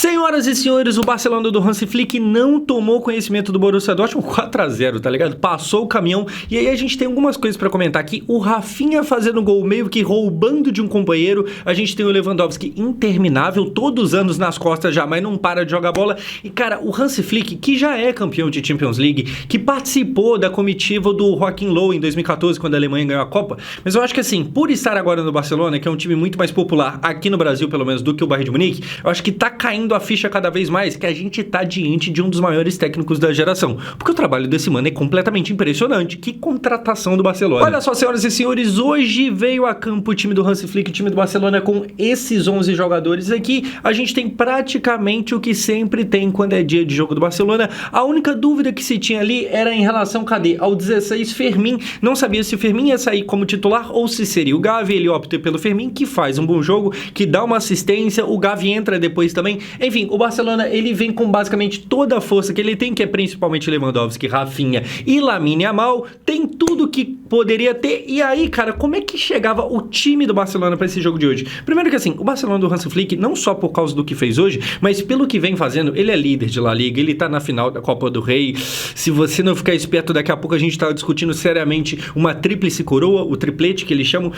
Senhoras e senhores, o Barcelona do Hansi Flick não tomou conhecimento do Borussia Dortmund 4-0, tá ligado? Passou o caminhão. E aí a gente tem algumas coisas pra comentar aqui. O Rafinha fazendo gol meio que roubando de um companheiro. A gente tem o Lewandowski interminável, todos os anos nas costas já, mas não para de jogar bola. E cara, o Hansi Flick, que já é campeão de Champions League, que participou da comitiva do Joachim Löw em 2014, quando a Alemanha ganhou a Copa. Mas eu acho que assim, por estar agora no Barcelona, que é um time muito mais popular aqui no Brasil, pelo menos, do que o Bayern de Munique, eu acho que tá caindo a ficha cada vez mais que a gente tá diante de um dos maiores técnicos da geração. Porque o trabalho desse mano é completamente impressionante. Que contratação do Barcelona. Olha só, senhoras e senhores, hoje veio a campo o time do Hansi Flick, o time do Barcelona com esses 11 jogadores aqui. A gente tem praticamente o que sempre tem quando é dia de jogo do Barcelona. A única dúvida que se tinha ali era em relação, ao 16 Fermin. Não sabia se o Fermin ia sair como titular ou se seria o Gavi. Ele opta pelo Fermin, que faz um bom jogo, que dá uma assistência. O Gavi entra depois também. Enfim, o Barcelona, ele vem com basicamente toda a força que ele tem, que é principalmente Lewandowski, Rafinha e Lamine Yamal. Tem tudo que poderia ter. E aí, cara, como é que chegava o time do Barcelona para esse jogo de hoje? Primeiro que assim, o Barcelona do Hansi Flick, não só por causa do que fez hoje, mas pelo que vem fazendo, ele é líder de La Liga, ele tá na final da Copa do Rei. Se você não ficar esperto, daqui a pouco a gente tá discutindo seriamente uma tríplice coroa, o triplete que eles chamam.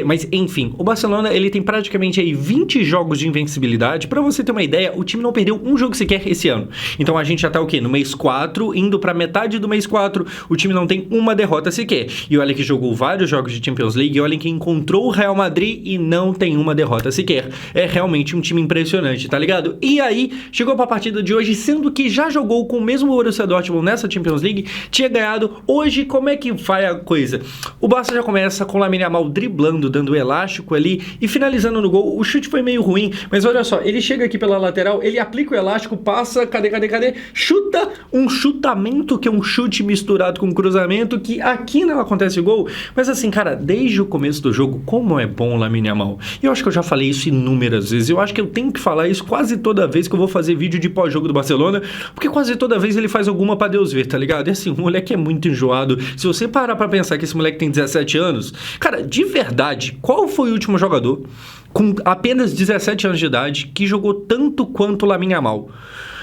Mas enfim, o Barcelona, ele tem praticamente aí 20 jogos de invencibilidade. Pra você ter uma ideia, o time não perdeu um jogo sequer esse ano. Então a gente já tá o quê? No mês 4, indo pra metade do mês 4, o time não tem uma derrota sequer. E olha que jogou vários jogos de Champions League, e olha que encontrou o Real Madrid e não tem uma derrota sequer. É realmente um time impressionante, tá ligado? E aí, chegou pra partida de hoje, sendo que já jogou com o mesmo Borussia Dortmund nessa Champions League, tinha ganhado. Hoje, como é que vai a coisa? O Barça já começa com o Lamine Yamal driblando, dando elástico ali e finalizando no gol. O chute foi meio ruim, mas olha só, ele chega aqui pela lateral, ele aplica o elástico, passa, cadê? Chuta um chutamento, que é um chute misturado com cruzamento, que aqui não acontece gol. Mas assim, cara, desde o começo do jogo, como é bom o Lamine Yamal. E eu acho que eu já falei isso inúmeras vezes. Eu acho que eu tenho que falar isso quase toda vez que eu vou fazer vídeo de pós-jogo do Barcelona, porque quase toda vez ele faz alguma pra Deus ver, tá ligado? E assim, o moleque é muito enjoado. Se você parar pra pensar que esse moleque tem 17 anos, cara, de verdade, qual foi o último jogador com apenas 17 anos de idade que jogou tanto quanto o Lamine Yamal?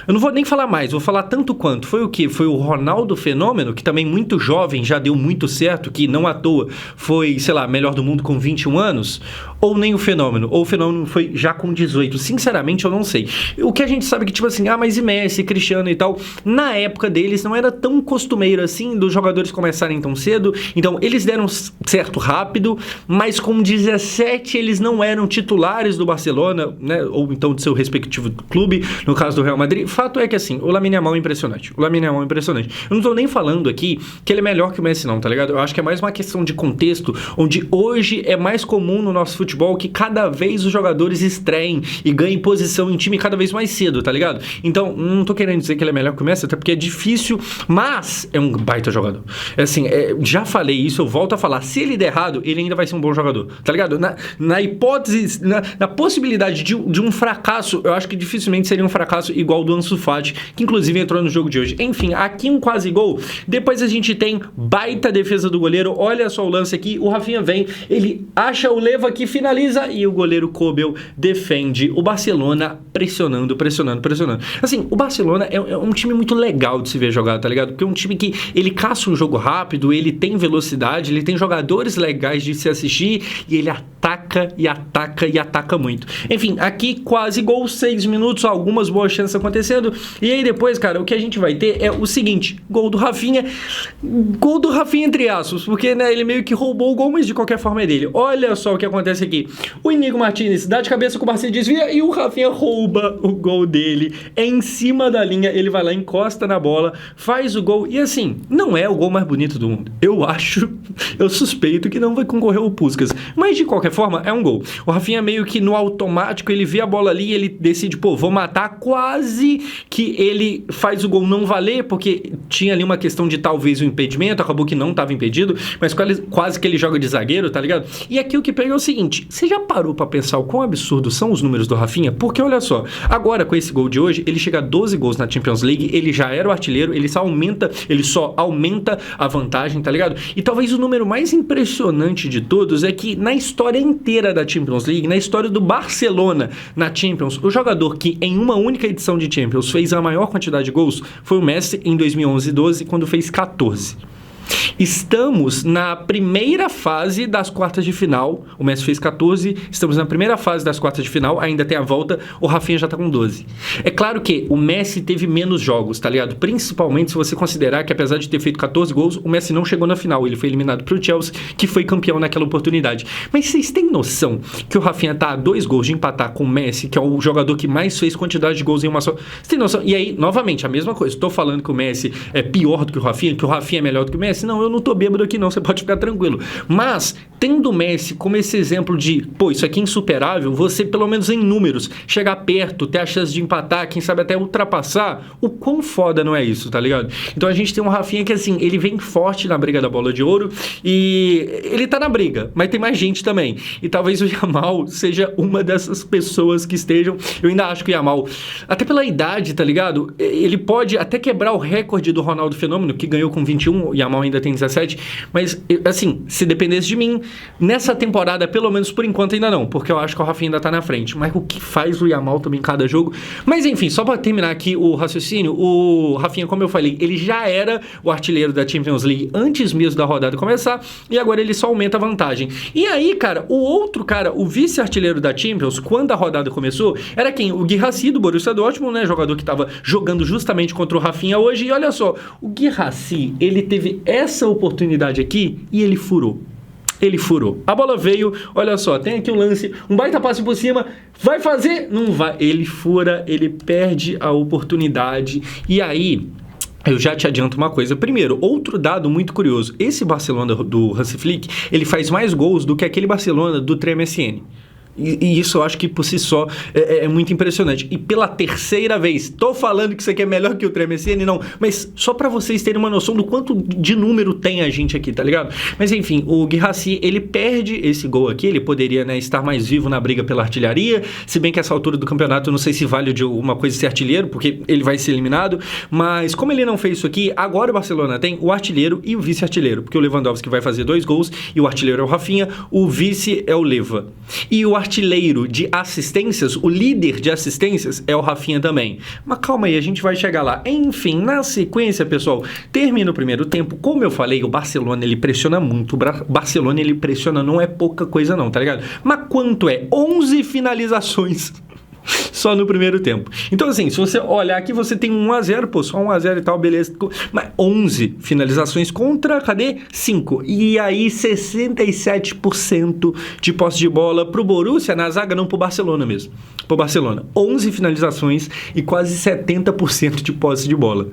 Eu não vou nem falar mais, vou falar tanto quanto. Foi o quê? Foi o Ronaldo Fenômeno, que também muito jovem, já deu muito certo, que não à toa foi, sei lá, melhor do mundo com 21 anos? Ou nem o Fenômeno? Ou o Fenômeno foi já com 18? Sinceramente, eu não sei. O que a gente sabe é que, tipo assim, mas e Messi, Cristiano e tal, na época deles não era tão costumeiro assim, dos jogadores começarem tão cedo. Então, eles deram certo rápido, mas com 17 eles não eram titulares do Barcelona, né? Ou então do seu respectivo clube, no caso do Real Madrid. Fato é que assim, o Lamine Yamal é impressionante. Eu não tô nem falando aqui que ele é melhor que o Messi não, tá ligado? Eu acho que é mais uma questão de contexto, onde hoje é mais comum no nosso futebol que cada vez os jogadores estreiem e ganhem posição em time cada vez mais cedo, tá ligado? Então, não tô querendo dizer que ele é melhor que o Messi, até porque é difícil, mas é um baita jogador. É assim, já falei isso, eu volto a falar, se ele der errado, ele ainda vai ser um bom jogador, tá ligado? Na hipótese, na possibilidade de um fracasso, eu acho que dificilmente seria um fracasso igual do Ansu Fati, que inclusive entrou no jogo de hoje. Enfim, aqui um quase gol. Depois a gente tem baita defesa do goleiro. Olha só o lance aqui. O Rafinha vem, ele acha o Leva que finaliza e o goleiro Kobel defende. O Barcelona pressionando. Assim, o Barcelona é um time muito legal de se ver jogar, tá ligado? Porque é um time que ele caça um jogo rápido, ele tem velocidade, ele tem jogadores legais de se assistir e ele ataca muito. Enfim, aqui quase gol, 6 minutos, algumas boas chances acontecendo. E aí depois, cara, o que a gente vai ter é o seguinte, gol do Rafinha entre aspas, porque, né, ele meio que roubou o gol, mas de qualquer forma é dele. Olha só o que acontece aqui, o Inigo Martínez dá de cabeça com o Barça desvia e o Rafinha rouba o gol dele, é em cima da linha, ele vai lá, encosta na bola, faz o gol, e assim, não é o gol mais bonito do mundo, eu suspeito que não vai concorrer ao Puskás, mas de qualquer forma é um gol. O Rafinha meio que no automático, ele vê a bola ali e ele decide, vou matar, quase que ele faz o gol não valer, porque tinha ali uma questão de talvez o impedimento, acabou que não estava impedido, mas quase que ele joga de zagueiro, tá ligado? E aqui o que pega é o seguinte, seguinte, você já parou pra pensar o quão absurdos são os números do Rafinha? Porque olha só, agora com esse gol de hoje, ele chega a 12 gols na Champions League, ele já era o artilheiro, ele só aumenta a vantagem, tá ligado? E talvez o número mais impressionante de todos é que na história inteira da Champions League, na história do Barcelona na Champions, o jogador que em uma única edição de Champions fez a maior quantidade de gols foi o Messi em 2011-12, quando fez 14. Estamos na primeira fase das quartas de final. O Messi fez 14, estamos na primeira fase das quartas de final, ainda tem a volta, o Rafinha já tá com 12. É claro que o Messi teve menos jogos, tá ligado? Principalmente se você considerar que apesar de ter feito 14 gols, o Messi não chegou na final, ele foi eliminado pro Chelsea, que foi campeão naquela oportunidade. Mas vocês têm noção que o Rafinha tá a 2 gols de empatar com o Messi, que é o jogador que mais fez quantidade de gols em uma só... Você tem noção? E aí, novamente, a mesma coisa, tô falando que o Messi é pior do que o Rafinha é melhor do que o Messi? Não, eu não tô bêbado aqui não, você pode ficar tranquilo. Mas, tendo o Messi como esse exemplo de, pô, isso aqui é insuperável, você, pelo menos em números, chegar perto, ter a chance de empatar, quem sabe até ultrapassar, o quão foda não é isso, tá ligado? Então a gente tem um Rafinha que, assim, ele vem forte na briga da bola de ouro e ele tá na briga, mas tem mais gente também. E talvez o Yamal seja uma dessas pessoas que estejam. Eu ainda acho que o Yamal, até pela idade, tá ligado? Ele pode até quebrar o recorde do Ronaldo Fenômeno, que ganhou com 21, o Yamal ainda tem 17, mas, assim, se dependesse de mim, nessa temporada, pelo menos por enquanto ainda não, porque eu acho que o Rafinha ainda tá na frente. Mas o que faz o Yamal também em cada jogo? Mas, enfim, só pra terminar aqui o raciocínio, o Rafinha, como eu falei, ele já era o artilheiro da Champions League antes mesmo da rodada começar, e agora ele só aumenta a vantagem. E aí, cara, o outro cara, o vice-artilheiro da Champions, quando a rodada começou, era quem? O Guirassy, do Borussia Dortmund, né? Jogador que tava jogando justamente contra o Rafinha hoje, e olha só, o Guirassy, ele teve essa oportunidade aqui e ele furou. Ele furou. A bola veio, olha só, tem aqui um lance, um baita passe por cima, vai fazer? Não vai. Ele fura, ele perde a oportunidade. E aí, eu já te adianto uma coisa. Primeiro, outro dado muito curioso. Esse Barcelona do Hansi Flick, ele faz mais gols do que aquele Barcelona do Trem MSN. E isso eu acho que por si só é muito impressionante. E pela terceira vez, tô falando que isso aqui é melhor que o Trem MSN, não, mas só pra vocês terem uma noção do quanto de número tem a gente aqui, tá ligado? Mas enfim, o Guirassy, ele perde esse gol aqui, ele poderia, né, estar mais vivo na briga pela artilharia, se bem que essa altura do campeonato eu não sei se vale de alguma coisa ser artilheiro, porque ele vai ser eliminado, mas como ele não fez isso aqui, agora o Barcelona tem o artilheiro e o vice-artilheiro, porque o Lewandowski vai fazer 2 gols e o artilheiro é o Rafinha, o vice é o Leva. E o artilheiro de assistências, o líder de assistências é o Rafinha também. Mas calma aí, a gente vai chegar lá. Enfim, na sequência, pessoal, termina o primeiro tempo. Como eu falei, o Barcelona, ele pressiona muito. O Barcelona, ele pressiona, não é pouca coisa não, tá ligado? Mas quanto é? 11 finalizações só no primeiro tempo. Então, assim, se você olhar aqui, você tem 1-0, pô, só 1-0 e tal, beleza. Mas 11 finalizações contra, cadê? 5. E aí, 67% de posse de bola pro Borussia na zaga, não pro Barcelona mesmo. Pro Barcelona. 11 finalizações e quase 70% de posse de bola.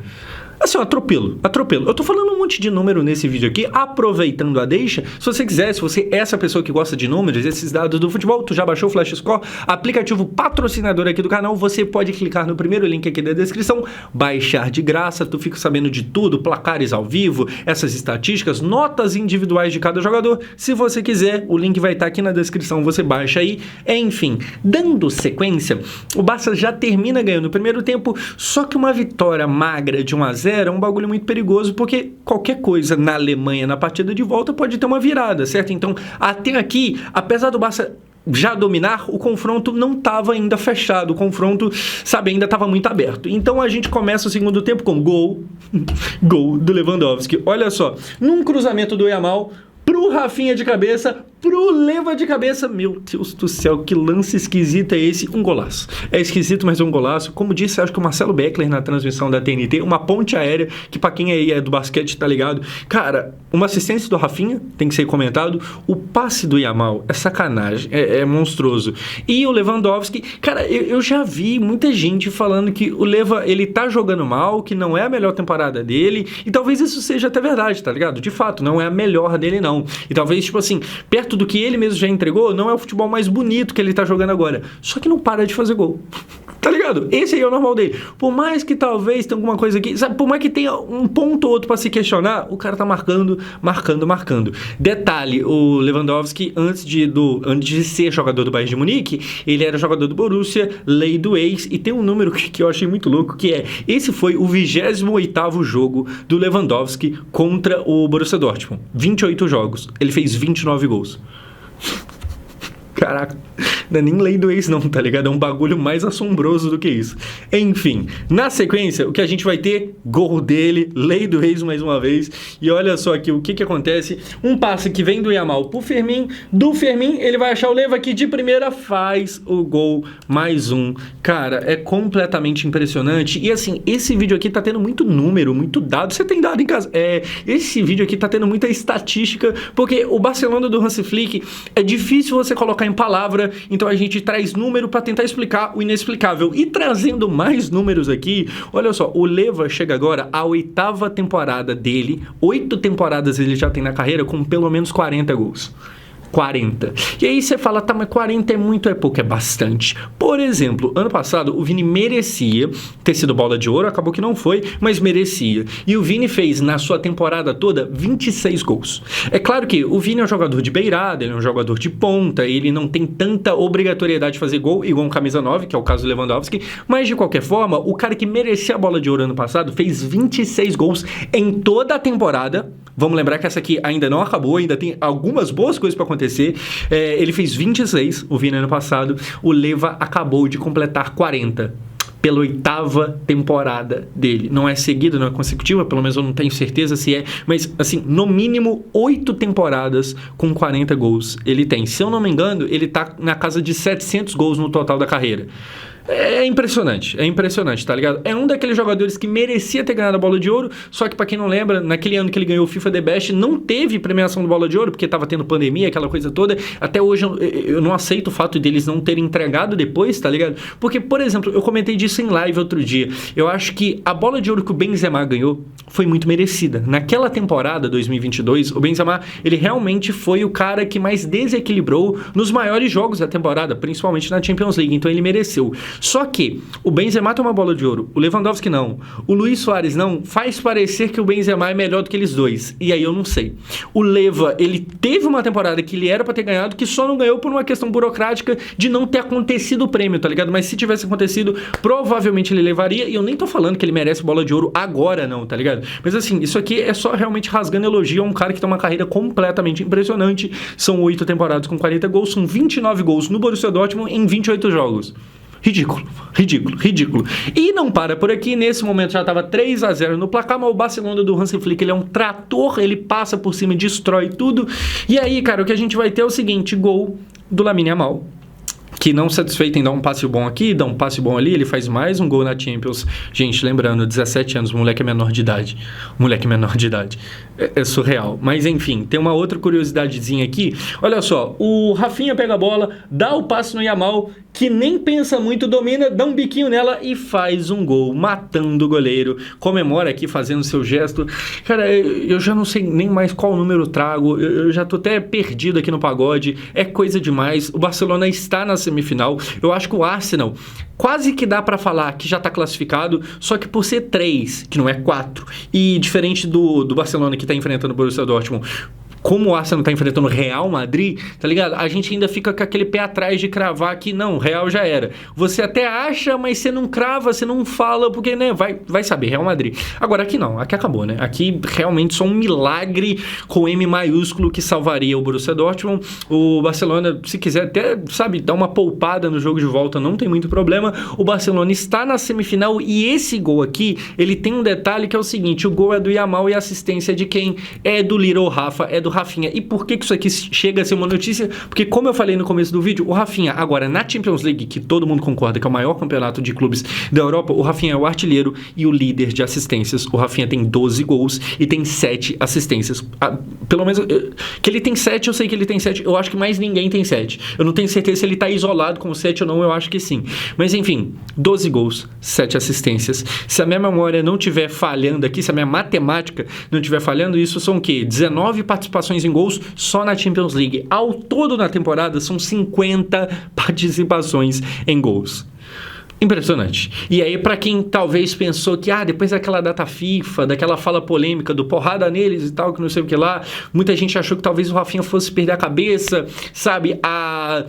Assim, ó, atropelo. Eu tô falando um monte de número nesse vídeo aqui, aproveitando a deixa. Se você quiser, se você é essa pessoa que gosta de números, esses dados do futebol, tu já baixou o Flash Score, aplicativo patrocinador aqui do canal, você pode clicar no primeiro link aqui da descrição, baixar de graça, tu fica sabendo de tudo, placares ao vivo, essas estatísticas, notas individuais de cada jogador. Se você quiser, o link vai estar aqui na descrição, você baixa aí. Enfim, dando sequência, o Barça já termina ganhando o primeiro tempo, só que uma vitória magra de 1-0 é um bagulho muito perigoso, porque qualquer coisa na Alemanha, na partida de volta, pode ter uma virada, certo? Então, até aqui, apesar do Barça já dominar, o confronto não estava ainda fechado, o confronto, sabe, ainda estava muito aberto. Então, a gente começa o segundo tempo com gol do Lewandowski. Olha só, num cruzamento do Yamal, pro Rafinha de cabeça, pro Leva de cabeça. Meu Deus do céu, que lance esquisito é esse? Um golaço. É esquisito, mas é um golaço. Como disse, acho que o Marcelo Beckler na transmissão da TNT, uma ponte aérea, que pra quem aí é do basquete tá ligado. Cara, uma assistência do Rafinha, tem que ser comentado. O passe do Yamal é sacanagem, é monstruoso. E o Lewandowski, cara, eu já vi muita gente falando que o Leva, ele tá jogando mal, que não é a melhor temporada dele, e talvez isso seja até verdade, tá ligado? De fato, não é a melhor dele, não. E talvez, tipo assim, perto do que ele mesmo já entregou, não é o futebol mais bonito que ele tá jogando agora. Só que não para de fazer gol. Tá ligado? Esse aí é o normal dele. Por mais que talvez tenha alguma coisa aqui, sabe? Por mais que tenha um ponto ou outro pra se questionar, o cara tá marcando. Detalhe, o Lewandowski, antes de ser jogador do Bayern de Munique, ele era jogador do Borussia, lei do ex, e tem um número que eu achei muito louco, que é, esse foi o 28º jogo do Lewandowski contra o Borussia Dortmund. 28 jogos. Ele fez 29 gols. Caraca, não é nem lei do ex não, tá ligado? É um bagulho mais assombroso do que isso. Enfim, na sequência, o que a gente vai ter? Gol dele, lei do ex mais uma vez. E olha só aqui o que acontece. Um passe que vem do Yamal pro Fermin. Do Fermin, ele vai achar o Leva aqui de primeira, faz o gol, mais um. Cara, é completamente impressionante. E assim, esse vídeo aqui tá tendo muito número, muito dado. Você tem dado em casa? Esse vídeo aqui tá tendo muita estatística, porque o Barcelona do Hansi Flick é difícil você colocar em palavra, então a gente traz número para tentar explicar o inexplicável. E trazendo mais números aqui, olha só, o Leva chega agora à 8ª temporada dele, 8 temporadas ele já tem na carreira com pelo menos 40 gols. 40. E aí você fala, tá, mas 40 é muito, é pouco, é bastante. Por exemplo, ano passado o Vini merecia ter sido bola de ouro, acabou que não foi, mas merecia. E o Vini fez, na sua temporada toda, 26 gols. É claro que o Vini é um jogador de beirada, ele é um jogador de ponta, ele não tem tanta obrigatoriedade de fazer gol, igual um camisa 9, que é o caso do Lewandowski, mas de qualquer forma, o cara que merecia a bola de ouro ano passado fez 26 gols em toda a temporada. Vamos lembrar que essa aqui ainda não acabou, ainda tem algumas boas coisas para acontecer. Ele fez 26, o Vini ano passado. O Leva acabou de completar 40 pela 8ª temporada dele. Não é seguida, não é consecutiva, pelo menos eu não tenho certeza se é, mas assim, no mínimo 8 temporadas com 40 gols ele tem. Se eu não me engano, ele tá na casa de 700 gols no total da carreira. É impressionante, tá ligado? É um daqueles jogadores que merecia ter ganhado a bola de ouro, só que pra quem não lembra, naquele ano que ele ganhou o FIFA The Best, não teve premiação de bola de ouro, porque tava tendo pandemia, aquela coisa toda. Até hoje eu não aceito o fato deles não terem entregado depois, tá ligado? Porque, por exemplo, eu comentei disso em live outro dia. Eu acho que a bola de ouro que o Benzema ganhou foi muito merecida. Naquela temporada, 2022, o Benzema, ele realmente foi o cara que mais desequilibrou nos maiores jogos da temporada, principalmente na Champions League, então ele mereceu. Só que o Benzema tem uma bola de ouro, o Lewandowski não, o Luis Soares não, faz parecer que o Benzema é melhor do que eles dois, e aí eu não sei. O Leva, ele teve uma temporada que ele era pra ter ganhado, que só não ganhou por uma questão burocrática de não ter acontecido o prêmio, tá ligado? Mas se tivesse acontecido, provavelmente ele levaria, e eu nem tô falando que ele merece bola de ouro agora não, tá ligado? Mas assim, isso aqui é só realmente rasgando elogio a um cara que tem uma carreira completamente impressionante. São 8 temporadas com 40 gols, são 29 gols no Borussia Dortmund em 28 jogos. Ridículo. E não para por aqui, nesse momento já estava 3-0 no placar, mas o Barcelona do Hansi Flick, ele é um trator, ele passa por cima e destrói tudo. E aí, cara, o que a gente vai ter é o seguinte, gol do Lamine Yamal, que não satisfeito em dar um passe bom aqui, dar um passe bom ali, ele faz mais um gol na Champions. Gente, lembrando, 17 anos, o moleque é menor de idade. É surreal. Mas enfim, tem uma outra curiosidadezinha aqui. Olha só, o Rafinha pega a bola, dá o passe no Yamal, que nem pensa muito, domina, dá um biquinho nela e faz um gol, matando o goleiro. Comemora aqui, fazendo seu gesto. Cara, eu já não sei nem mais qual número eu trago, eu já tô até perdido aqui no pagode. É coisa demais. O Barcelona está na semifinal. Eu acho que o Arsenal quase que dá pra falar que já tá classificado, só que por ser 3, que não é 4, e diferente do Barcelona que tá enfrentando o Borussia Dortmund, como o Arsenal tá enfrentando o Real Madrid, tá ligado? A gente ainda fica com aquele pé atrás de cravar que não, o Real já era. Você até acha, mas você não crava, você não fala, porque, né, vai saber, Real Madrid. Agora aqui não, aqui acabou, né? Aqui realmente só um milagre com M maiúsculo que salvaria o Borussia Dortmund. O Barcelona, se quiser até, sabe, dar uma poupada no jogo de volta, não tem muito problema. O Barcelona está na semifinal e esse gol aqui, ele tem um detalhe que é o seguinte, o gol é do Yamal e a assistência de quem? É do Little Rafa, é do Rafinha. E por que isso aqui chega a ser uma notícia? Porque, como eu falei no começo do vídeo, o Rafinha, agora na Champions League, que todo mundo concorda que é o maior campeonato de clubes da Europa, o Rafinha é o artilheiro e o líder de assistências. O Rafinha tem 12 gols e tem 7 assistências. Pelo menos, que ele tem 7, eu sei que ele tem 7. Eu acho que mais ninguém tem 7. Eu não tenho certeza se ele tá isolado com 7 ou não, eu acho que sim. Mas, enfim, 12 gols, 7 assistências. Se a minha memória não estiver falhando aqui, se a minha matemática não estiver falhando, isso são o quê? 19 participações em gols só na Champions League. Ao todo na temporada são 50 participações em gols. Impressionante. E aí, pra quem talvez pensou que, depois daquela data FIFA, daquela fala polêmica do porrada neles e tal, que não sei o que lá, muita gente achou que talvez o Rafinha fosse perder a cabeça, sabe? A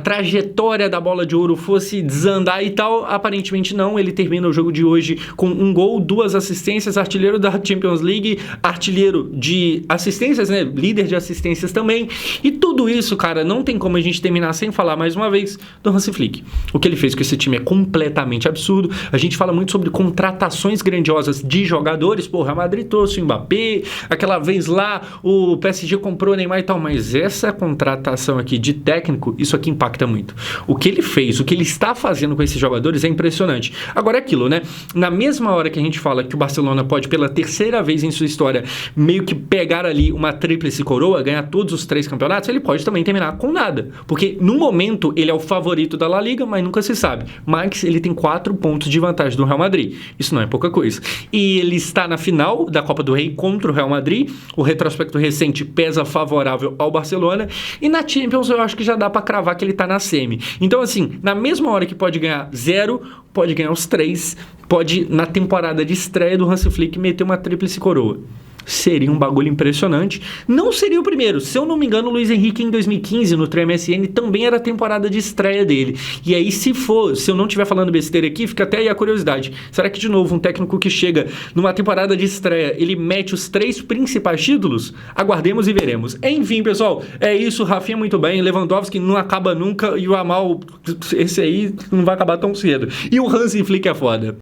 trajetória da bola de ouro fosse desandar e tal. Aparentemente não. Ele termina o jogo de hoje com 1 gol, 2 assistências, artilheiro da Champions League, artilheiro de assistências, né? Líder de assistências também. E tudo isso, cara, não tem como a gente terminar sem falar mais uma vez do Hansi Flick. O que ele fez com esse time é completamente absurdo. A gente fala muito sobre contratações grandiosas de jogadores. Pô, o Real Madrid trouxe o Mbappé, aquela vez lá o PSG comprou o Neymar e tal, mas essa contratação aqui de técnico, isso aqui impacta muito. O que ele fez, o que ele está fazendo com esses jogadores é impressionante. Agora é aquilo, né? Na mesma hora que a gente fala que o Barcelona pode pela terceira vez em sua história meio que pegar ali uma tríplice coroa, ganhar todos os 3 campeonatos, ele pode também terminar com nada. Porque no momento ele é o favorito da La Liga, mas nunca se sabe. Mas ele tem 4 pontos de vantagem do Real Madrid. Isso não é pouca coisa. E ele está na final da Copa do Rei contra o Real Madrid. O retrospecto recente pesa favorável ao Barcelona. E na Champions eu acho que já dá para cravar que ele está na semi. Então assim, na mesma hora que pode ganhar 0, pode ganhar os 3, pode na temporada de estreia do Hansi Flick meter uma tríplice coroa. Seria um bagulho impressionante. Não seria o primeiro. Se eu não me engano, o Luiz Henrique em 2015 no Trem MSN também era a temporada de estreia dele. E aí se eu não estiver falando besteira aqui, fica até aí a curiosidade. Será que de novo um técnico que chega numa temporada de estreia, ele mete os 3 principais títulos? Aguardemos e veremos. Enfim, pessoal, é isso. Rafinha muito bem, Lewandowski não acaba nunca e o Amal, esse aí não vai acabar tão cedo. E o Hansi Flick é foda.